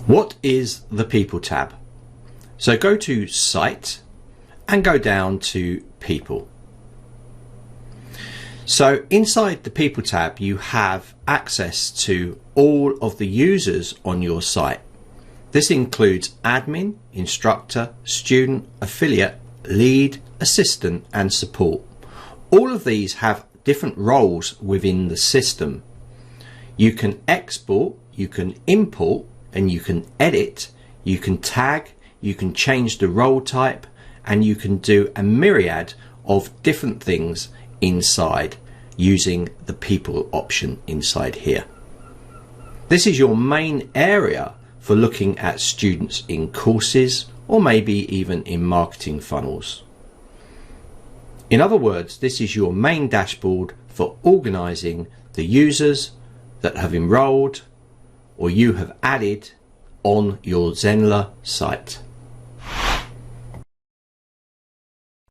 What is the People tab? So go to Site and go down to People. So inside the People tab you have access to all of the users on your site. This includes admin, instructor, student, affiliate, lead, assistant and support. All of these have different roles within the system. You can export, you can import and you can edit, you can tag, you can change the role type and you can do a myriad of different things inside using the People option inside here. This is your main area for looking at students in courses or maybe even in marketing funnels. In other words, this is your main dashboard for organizing the users that have enrolled or you have added on your Zenler site.